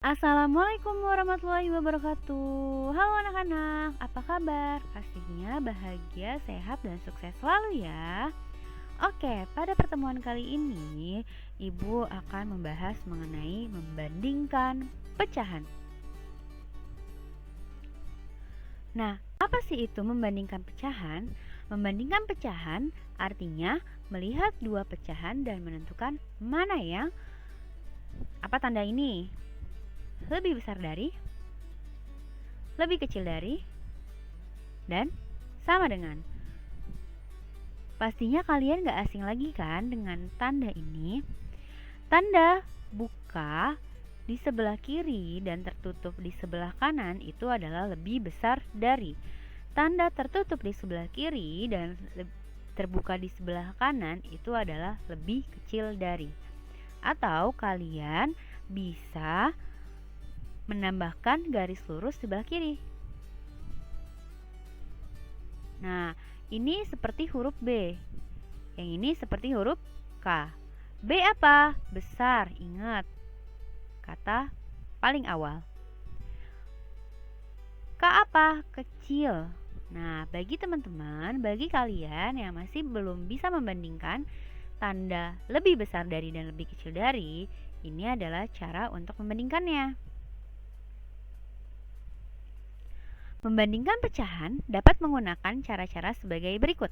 Assalamualaikum warahmatullahi wabarakatuh. Halo anak-anak, apa kabar? Pastinya bahagia, sehat, dan sukses selalu ya. Oke, pada pertemuan kali ini Ibu akan membahas mengenai membandingkan pecahan. Nah, apa sih itu membandingkan pecahan? Membandingkan pecahan artinya melihat dua pecahan dan menentukan mana yang apa tanda ini? Lebih besar dari, lebih kecil dari, dan sama dengan. Pastinya kalian gak asing lagi kan dengan tanda ini. Tanda buka di sebelah kiri dan tertutup di sebelah kanan itu adalah lebih besar dari. Tanda tertutup di sebelah kiri dan terbuka di sebelah kanan itu adalah lebih kecil dari. Atau kalian bisa menambahkan garis lurus sebelah kiri. Nah, ini seperti huruf B. Yang ini seperti huruf K. B apa? Besar, ingat. Kata paling awal. K apa? Kecil. Nah, bagi teman-teman, bagi kalian yang masih belum bisa membandingkan tanda lebih besar dari dan lebih kecil dari, ini adalah cara untuk membandingkannya. Membandingkan pecahan dapat menggunakan cara-cara sebagai berikut.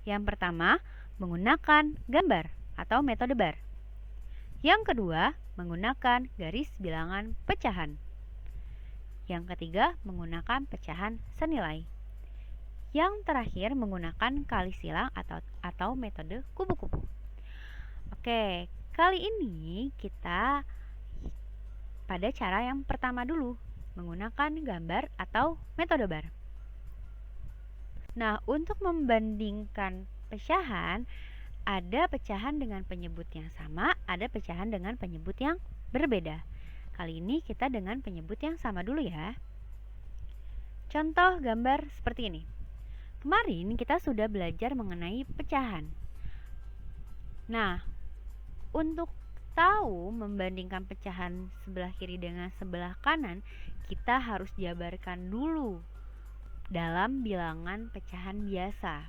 Yang pertama, menggunakan gambar atau metode bar. Yang kedua, menggunakan garis bilangan pecahan. Yang ketiga, menggunakan pecahan senilai. Yang terakhir, menggunakan kali silang atau metode kubu-kubu. Oke, kali ini kita pada cara yang pertama dulu, menggunakan gambar atau metode bar. Nah, untuk membandingkan pecahan, ada pecahan dengan penyebut yang sama, ada pecahan dengan penyebut yang berbeda. Kali ini kita dengan penyebut yang sama dulu ya. Contoh gambar seperti ini. Kemarin kita sudah belajar mengenai pecahan. Nah, untuk tahu membandingkan pecahan sebelah kiri dengan sebelah kanan, kita harus jabarkan dulu dalam bilangan pecahan biasa.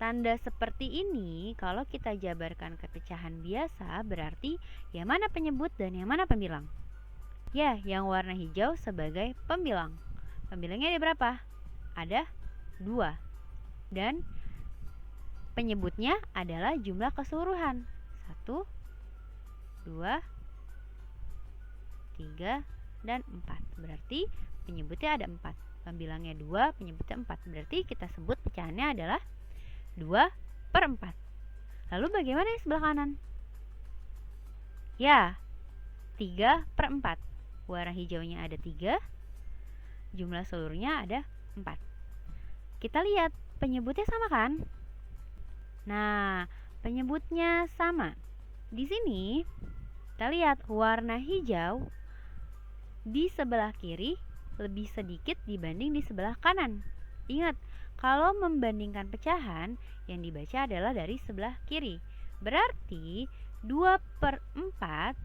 Tanda seperti ini kalau kita jabarkan ke pecahan biasa berarti yang mana penyebut dan yang mana pembilang. Ya, yang warna hijau sebagai pembilang. Pembilangnya ada berapa? Ada 2. Dan penyebutnya adalah jumlah keseluruhan. 1, 2, 3, dan 4. Berarti penyebutnya ada 4. Pembilangnya 2, penyebutnya 4. Berarti kita sebut pecahannya adalah 2/4. Lalu bagaimana yang sebelah kanan? Ya, 3/4. Warna hijaunya ada 3, jumlah seluruhnya ada 4. Kita lihat penyebutnya sama kan? Nah, penyebutnya sama. Di sini kita lihat warna hijau di sebelah kiri lebih sedikit dibanding di sebelah kanan. Ingat, kalau membandingkan pecahan, yang dibaca adalah dari sebelah kiri. Berarti 2/4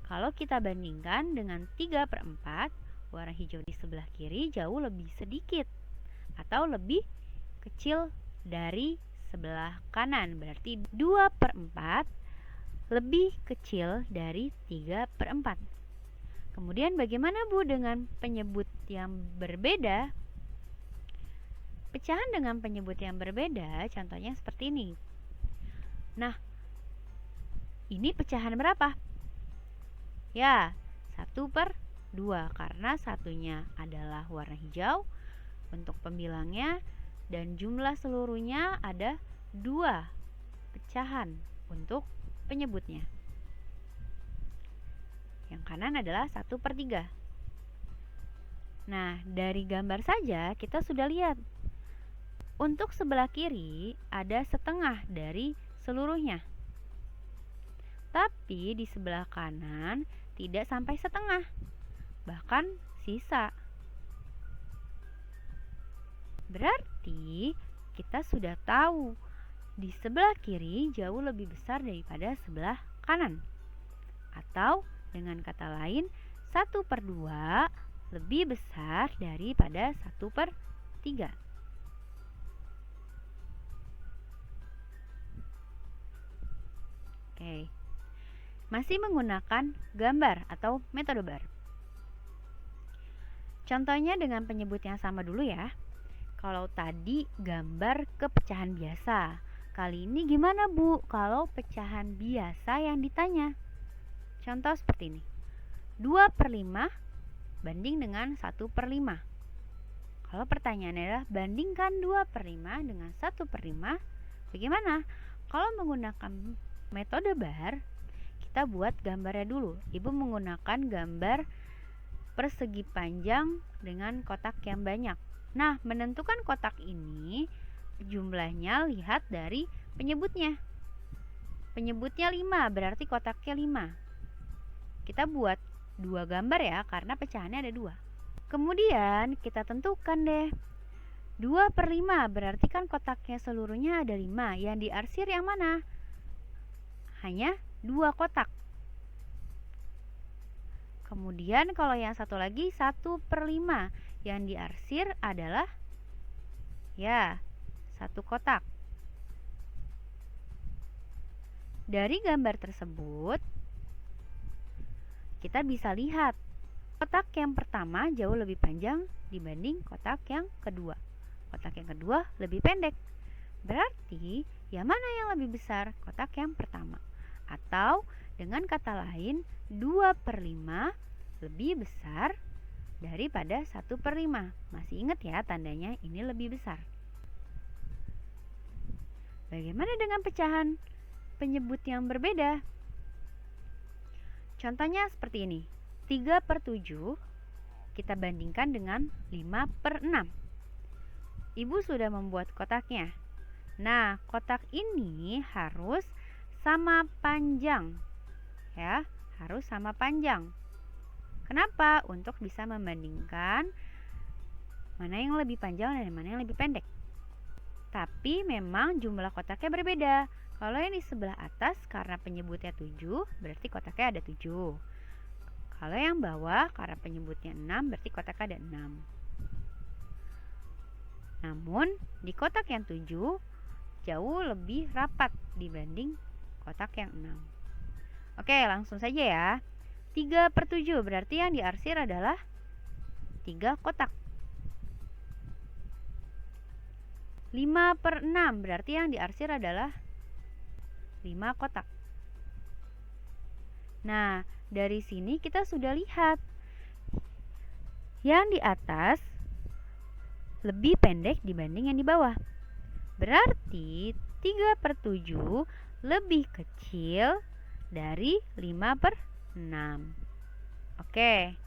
kalau kita bandingkan dengan 3/4, warna hijau di sebelah kiri jauh lebih sedikit atau lebih kecil dari sebelah kanan. Berarti 2/4 lebih kecil dari 3/4. Kemudian bagaimana Bu dengan penyebut yang berbeda? Pecahan dengan penyebut yang berbeda contohnya seperti ini. Nah, ini pecahan berapa? Ya, 1/2 karena satunya adalah warna hijau untuk pembilangnya dan jumlah seluruhnya ada 2 pecahan untuk penyebutnya. Yang kanan adalah 1/3. Nah, dari gambar saja kita sudah lihat. Untuk sebelah kiri ada setengah dari seluruhnya. Tapi di sebelah kanan tidak sampai setengah, bahkan sisa. Berarti kita sudah tahu di sebelah kiri jauh lebih besar daripada sebelah kanan. Atau dengan kata lain, 1/2 lebih besar daripada 1/3. Oke. Masih menggunakan gambar atau metode bar. Contohnya dengan penyebut yang sama dulu ya. Kalau tadi gambar kepecahan biasa, kali ini gimana Bu kalau pecahan biasa yang ditanya? Contoh seperti ini. 2/5 banding dengan 1/5. Kalau pertanyaannya adalah bandingkan 2/5 dengan 1/5, bagaimana? Kalau menggunakan metode bar, kita buat gambarnya dulu. Ibu menggunakan gambar persegi panjang dengan kotak yang banyak. Nah, menentukan kotak ini jumlahnya lihat dari penyebutnya. Penyebutnya 5, berarti kotaknya 5. Kita buat 2 gambar ya, karena pecahannya ada 2. Kemudian kita tentukan deh. 2/5 berarti kan kotaknya seluruhnya ada 5. Yang diarsir yang mana? Hanya 2 kotak. Kemudian kalau yang satu lagi 1/5, yang diarsir adalah ya 1 kotak. Dari gambar tersebut kita bisa lihat kotak yang pertama jauh lebih panjang dibanding kotak yang kedua. Kotak yang kedua lebih pendek. Berarti yang mana yang lebih besar? Kotak yang pertama. Atau dengan kata lain, 2/5 lebih besar daripada 1/5. Masih ingat ya tandanya ini lebih besar. Bagaimana dengan pecahan penyebut yang berbeda? Contohnya seperti ini. 3/7 kita bandingkan dengan 5/6. Ibu sudah membuat kotaknya. Nah, kotak ini harus sama panjang. Ya, harus sama panjang. Kenapa? Untuk bisa membandingkan mana yang lebih panjang dan mana yang lebih pendek. Tapi memang jumlah kotaknya berbeda. Kalau yang di sebelah atas karena penyebutnya 7, berarti kotaknya ada 7. Kalau yang bawah karena penyebutnya 6, berarti kotaknya ada 6. Namun di kotak yang 7 jauh lebih rapat dibanding kotak yang 6. Oke, langsung saja ya. 3/7 berarti yang diarsir adalah 3 kotak. 5/6 berarti yang diarsir adalah 5 kotak. Nah, dari sini kita sudah lihat yang di atas lebih pendek dibanding yang di bawah. Berarti 3/7 lebih kecil dari 5/6. Oke.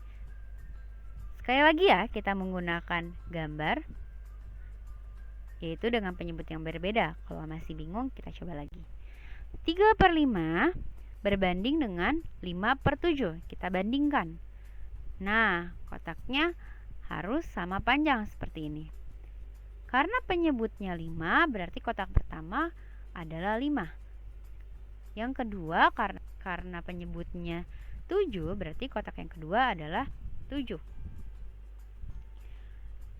Sekali lagi ya, kita menggunakan gambar yaitu dengan penyebut yang berbeda. Kalau masih bingung, kita coba lagi. 3/5 berbanding dengan 5/7. Kita bandingkan. Nah, kotaknya harus sama panjang seperti ini. Karena penyebutnya 5, berarti kotak pertama adalah 5. Yang kedua, karena penyebutnya 7, berarti kotak yang kedua adalah 7.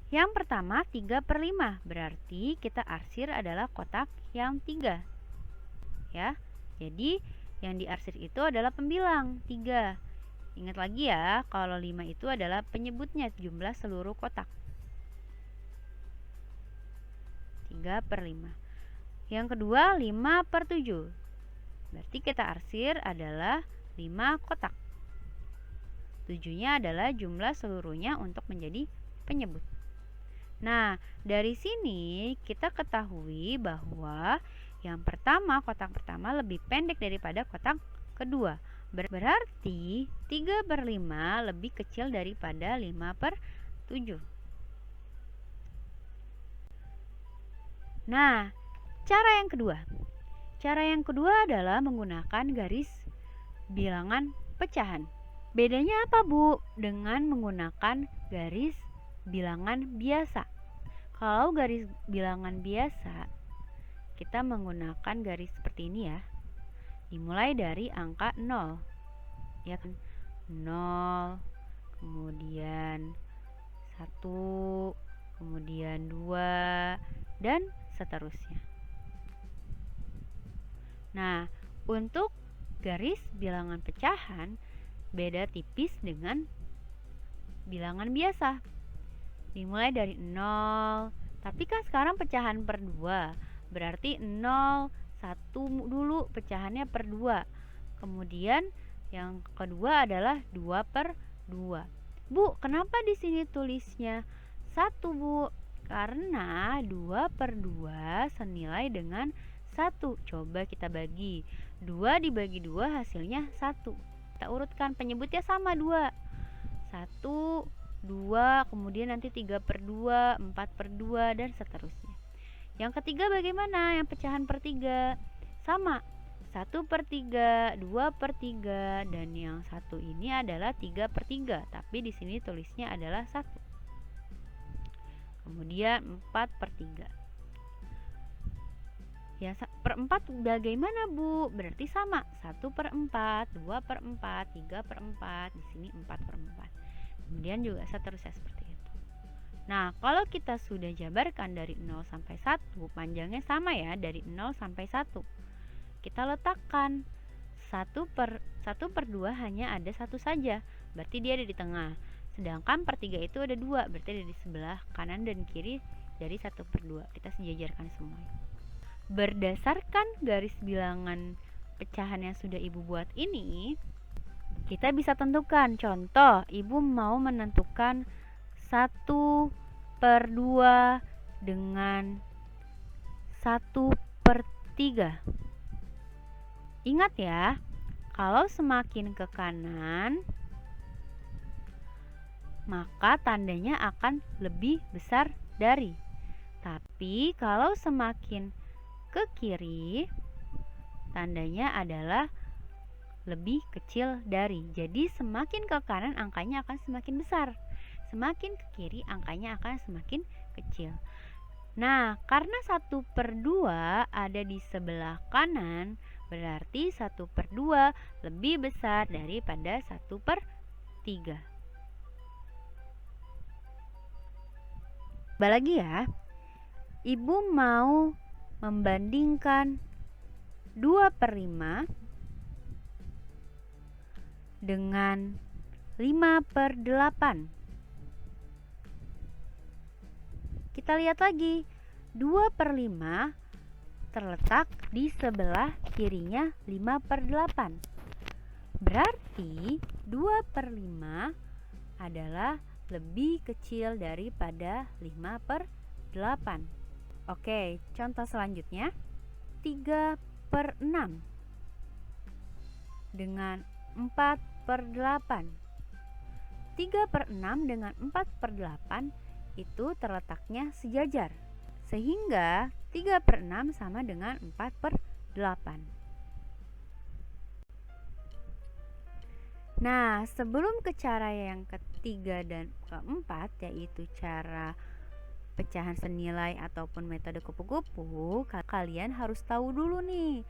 Yang pertama 3/5, berarti kita arsir adalah kotak yang 3. Ya, jadi yang diarsir itu adalah pembilang 3. Ingat lagi ya, kalau 5 itu adalah penyebutnya, jumlah seluruh kotak. 3/5. Yang kedua 5/7. Berarti kita arsir adalah 5 kotak. 7-nya adalah jumlah seluruhnya untuk menjadi penyebut. Nah, dari sini kita ketahui bahwa yang pertama, kotak pertama lebih pendek daripada kotak kedua. Berarti 3/5 lebih kecil daripada 5/7. Nah, cara yang kedua. Cara yang kedua adalah menggunakan garis bilangan pecahan. Bedanya apa, Bu? Dengan menggunakan garis bilangan biasa. Kalau garis bilangan biasa, kita menggunakan garis seperti ini ya. Dimulai dari angka 0. ya kan? 0, kemudian 1, kemudian 2, dan seterusnya. Nah, untuk garis bilangan pecahan beda tipis dengan bilangan biasa. Dimulai dari 0, tapi kan sekarang pecahan per 2, berarti 0, 1 dulu pecahannya per 2. Kemudian yang kedua adalah 2 per 2. Bu, kenapa di sini tulisnya 1, Bu? Karena 2 per 2 senilai dengan 1. Coba kita bagi. 2 dibagi 2 hasilnya 1. Kita urutkan, penyebutnya sama 2. 1, 2, kemudian nanti 3 per 2, 4 per 2, dan seterusnya. Yang ketiga bagaimana? Yang pecahan per 3. Sama. 1 per 3, 2 per 3, dan yang satu ini adalah 3 per 3, tapi di sini tulisnya adalah 1. Kemudian 4 per 3. Ya, per 4 bagaimana, Bu? Berarti sama. 1 per 4, 2 per 4, 3 per 4, di sini 4 per 4. Kemudian juga seterusnya seperti itu. Nah, kalau kita sudah jabarkan dari 0 sampai 1, panjangnya sama ya, dari 0 sampai 1. Kita letakkan 1 per 2 hanya ada 1 saja, berarti dia ada di tengah. Sedangkan per 3 itu ada 2, berarti ada di sebelah kanan dan kiri dari 1 per 2. Kita sejajarkan semuanya. Berdasarkan garis bilangan pecahan yang sudah Ibu buat ini, kita bisa tentukan. Contoh, Ibu mau menentukan 1 per 2 dengan 1 per 3. Ingat ya, kalau semakin ke kanan, maka tandanya akan lebih besar dari. Tapi kalau semakin ke kiri, tandanya adalah lebih kecil dari. Jadi semakin ke kanan angkanya akan semakin besar, semakin ke kiri angkanya akan semakin kecil. Nah, karena 1 per 2 ada di sebelah kanan, berarti 1 per 2 lebih besar daripada 1 per 3. Coba lagi ya, Ibu mau membandingkan 2 per 5 dengan 5 per 8. Kita lihat lagi, 2 per 5 terletak di sebelah kirinya 5 per 8. Berarti 2 per 5 adalah lebih kecil daripada 5 per 8. Oke, contoh selanjutnya 3 per 6 dengan 4 per 8. 3 per 6 dengan 4 per 8 itu terletaknya sejajar, sehingga 3 per 6 sama dengan 4 per 8. Nah, sebelum ke cara yang ketiga dan keempat, yaitu cara pecahan senilai ataupun metode kupu-kupu, kalian harus tahu dulu nih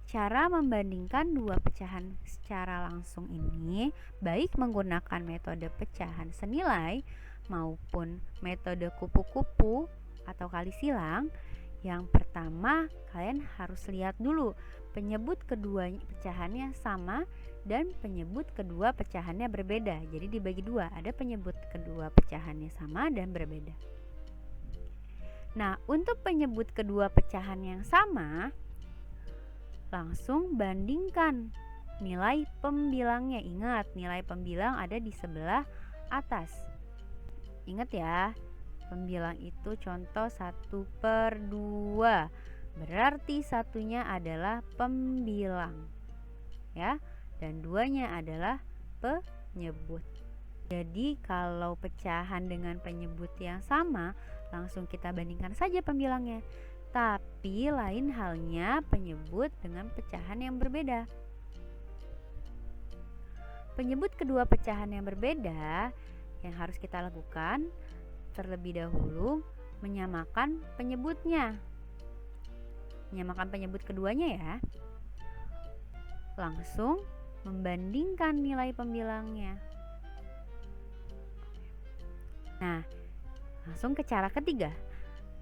cara membandingkan dua pecahan secara langsung ini, baik menggunakan metode pecahan senilai maupun metode kupu-kupu atau kali silang. Yang pertama, kalian harus lihat dulu penyebut kedua pecahannya sama dan penyebut kedua pecahannya berbeda. Jadi dibagi dua, ada penyebut kedua pecahannya sama dan berbeda. Nah, untuk penyebut kedua pecahan yang sama, langsung bandingkan nilai pembilangnya. Ingat, nilai pembilang ada di sebelah atas. Ingat ya, pembilang itu contoh 1 per 2, berarti satunya adalah pembilang ya, dan duanya adalah penyebut. Jadi kalau pecahan dengan penyebut yang sama, langsung kita bandingkan saja pembilangnya. Tapi lain halnya penyebut dengan pecahan yang berbeda. Penyebut kedua pecahan yang berbeda yang harus kita lakukan terlebih dahulu menyamakan penyebutnya. Menyamakan penyebut keduanya ya. Langsung membandingkan nilai pembilangnya. Nah, langsung ke cara ketiga,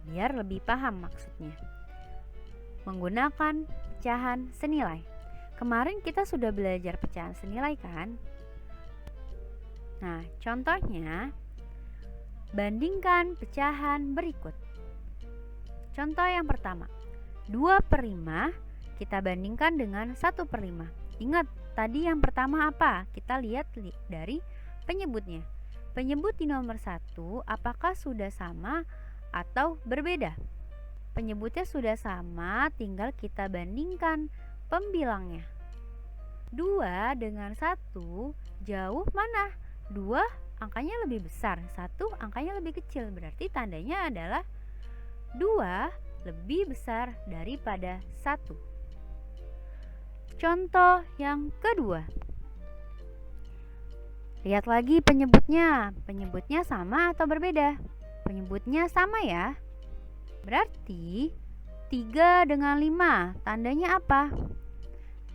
biar lebih paham maksudnya. Menggunakan pecahan senilai. Kemarin kita sudah belajar pecahan senilai kan? Nah, contohnya, bandingkan pecahan berikut. Contoh yang pertama, 2/5 kita bandingkan dengan 1/5. Ingat, tadi yang pertama apa? Kita lihat dari penyebutnya. Penyebut di nomor 1 apakah sudah sama atau berbeda? Penyebutnya sudah sama, tinggal kita bandingkan pembilangnya. 2 dengan 1 jauh mana? 2 angkanya lebih besar, 1 angkanya lebih kecil. Berarti tandanya adalah 2 lebih besar daripada 1. Contoh yang kedua. Lihat lagi penyebutnya. Penyebutnya sama atau berbeda? Penyebutnya sama ya. Berarti 3 dengan 5 tandanya apa?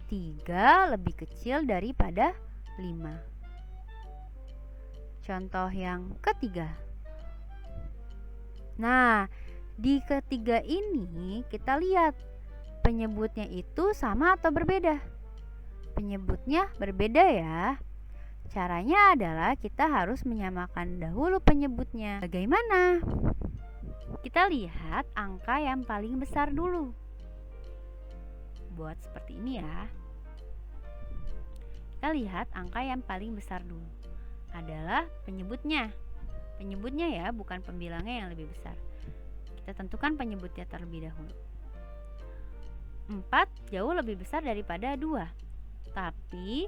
3 lebih kecil daripada 5. Contoh yang ketiga. Nah, di ketiga ini kita lihat penyebutnya itu sama atau berbeda? Penyebutnya berbeda ya. Caranya adalah kita harus menyamakan dahulu penyebutnya. Bagaimana? Kita lihat angka yang paling besar dulu. Buat seperti ini ya. Kita lihat angka yang paling besar dulu. Adalah penyebutnya. Penyebutnya ya, bukan pembilangnya yang lebih besar. Kita tentukan penyebutnya terlebih dahulu. 4 jauh lebih besar daripada 2. Tapi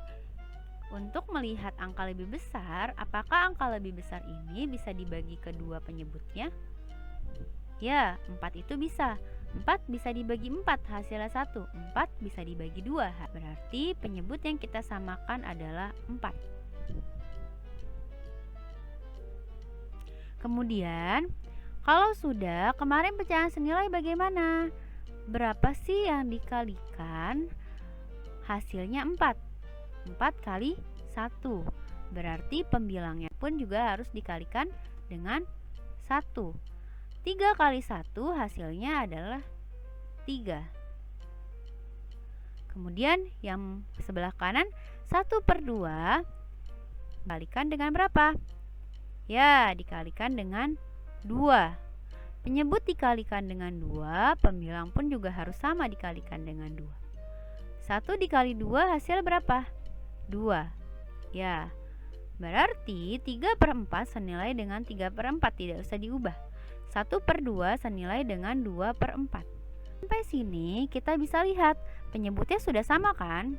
untuk melihat angka lebih besar, apakah angka lebih besar ini bisa dibagi kedua penyebutnya? Ya, 4 itu bisa. 4 bisa dibagi 4, hasilnya 1. 4 bisa dibagi 2, berarti penyebut yang kita samakan adalah 4. Kemudian, kalau sudah, kemarin pecahan senilai bagaimana? Berapa sih yang dikalikan? Hasilnya 4. 4 kali 1. Berarti pembilangnya pun juga harus dikalikan dengan 1. 3 kali 1 hasilnya adalah 3. Kemudian yang sebelah kanan 1/2 dikalikan dengan berapa? Ya, dikalikan dengan 2. Penyebut dikalikan dengan 2, pembilang pun juga harus sama dikalikan dengan 2. 1 dikali 2 hasil berapa? 2. Ya, berarti 3/4 senilai dengan 3/4, tidak usah diubah. 1/2 senilai dengan 2/4. Sampai sini kita bisa lihat penyebutnya sudah sama kan?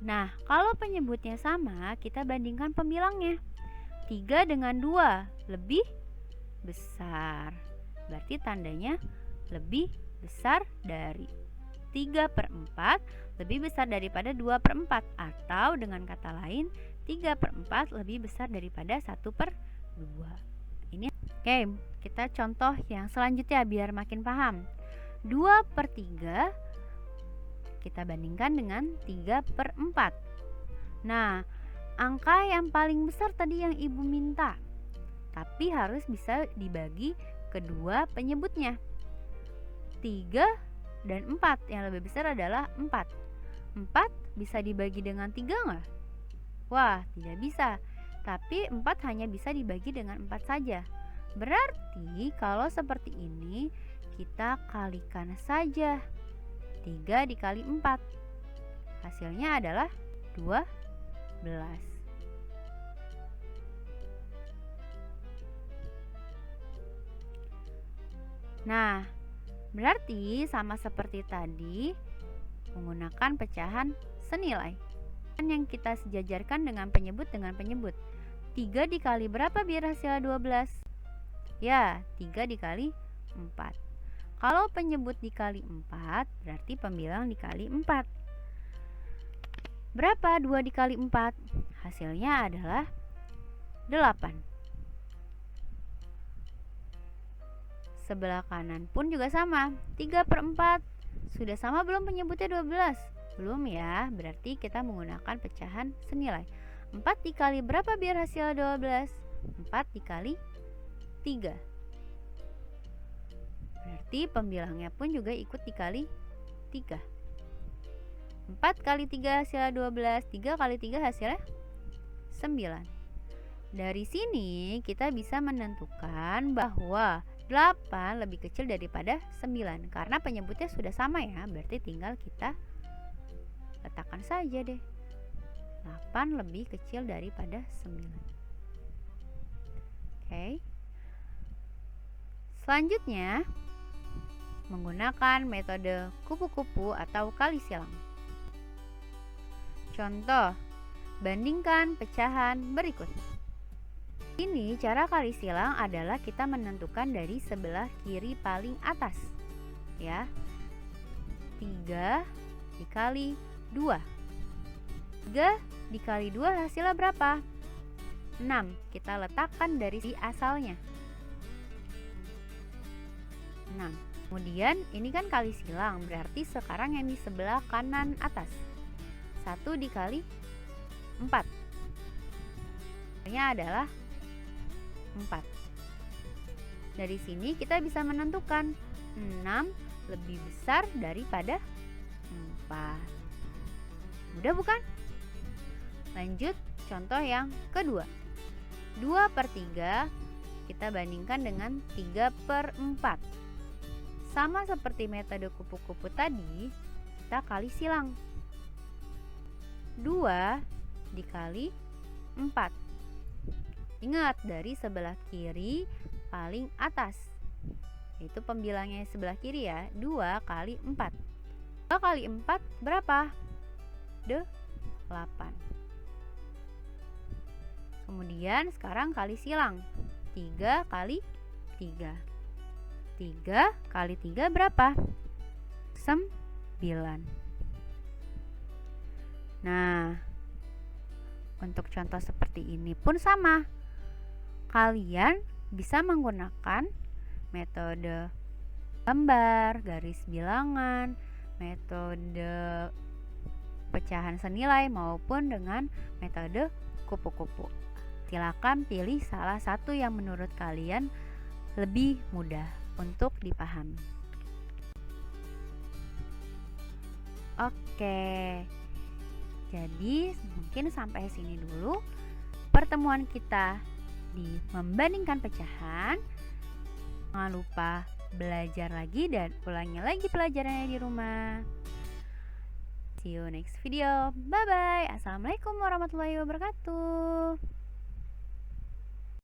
Nah, kalau penyebutnya sama, kita bandingkan pembilangnya. 3 dengan 2 lebih besar. Berarti tandanya lebih besar dari 3/4 lebih besar daripada 2/4, atau dengan kata lain 3/4 lebih besar daripada 1/2. Ini oke, kita contoh yang selanjutnya biar makin paham. 2/3 kita bandingkan dengan 3/4. Nah, angka yang paling besar tadi yang ibu minta, tapi harus bisa dibagi kedua penyebutnya. 3 dan 4, yang lebih besar adalah 4. 4 bisa dibagi dengan 3 nggak? Wah, tidak bisa. Tapi 4 hanya bisa dibagi dengan 4 saja. Berarti kalau seperti ini kita kalikan saja. 3 dikali 4. Hasilnya adalah 12. Nah, berarti sama seperti tadi menggunakan pecahan senilai yang kita sejajarkan dengan penyebut. 3 dikali berapa biar hasilnya 12? Ya, 3 dikali 4. Kalau penyebut dikali 4, berarti pembilang dikali 4. Berapa 2 dikali 4? Hasilnya adalah 8. Sebelah kanan pun juga sama. 3/4. Sudah sama belum penyebutnya 12? Belum ya, berarti kita menggunakan pecahan senilai. 4 dikali berapa biar hasil 12? 4 dikali 3. Berarti pembilangnya pun juga ikut dikali 3. 4 kali 3 hasilnya 12, 3 kali 3 hasilnya 9. Dari sini kita bisa menentukan bahwa 8 lebih kecil daripada 9. Karena penyebutnya sudah sama ya, berarti tinggal kita letakkan saja deh. 8 lebih kecil daripada 9. Oke. Selanjutnya, menggunakan metode kupu-kupu atau kali silang. Contoh, bandingkan pecahan berikut. Ini cara kali silang adalah kita menentukan dari sebelah kiri paling atas. Ya. 3 dikali 2. 3 dikali 2 hasilnya berapa? 6. Kita letakkan dari si asalnya. 6. Kemudian ini kan kali silang, berarti sekarang yang di sebelah kanan atas. 1 dikali 4. Hasilnya adalah 4. Dari sini kita bisa menentukan 6 lebih besar daripada 4. Mudah bukan? Lanjut contoh yang kedua. 2/3 kita bandingkan dengan 3/4. Sama seperti metode kupu-kupu tadi, kita kali silang. 2 dikali 4. Ingat, dari sebelah kiri paling atas. Itu pembilangnya sebelah kiri ya, 2 kali 4. 2 kali 4 berapa? 8. Kemudian sekarang kali silang. 3 kali 3. 3 kali 3 berapa? 9. Nah, untuk contoh seperti ini pun sama. Kalian bisa menggunakan metode gambar, garis bilangan, metode pecahan senilai maupun dengan metode kupu-kupu. Silakan pilih salah satu yang menurut kalian lebih mudah untuk dipahami. Oke. Jadi mungkin sampai sini dulu pertemuan kita di membandingkan pecahan. Jangan lupa belajar lagi dan ulangi lagi pelajarannya di rumah. See you next video. Bye bye. Assalamualaikum warahmatullahi wabarakatuh.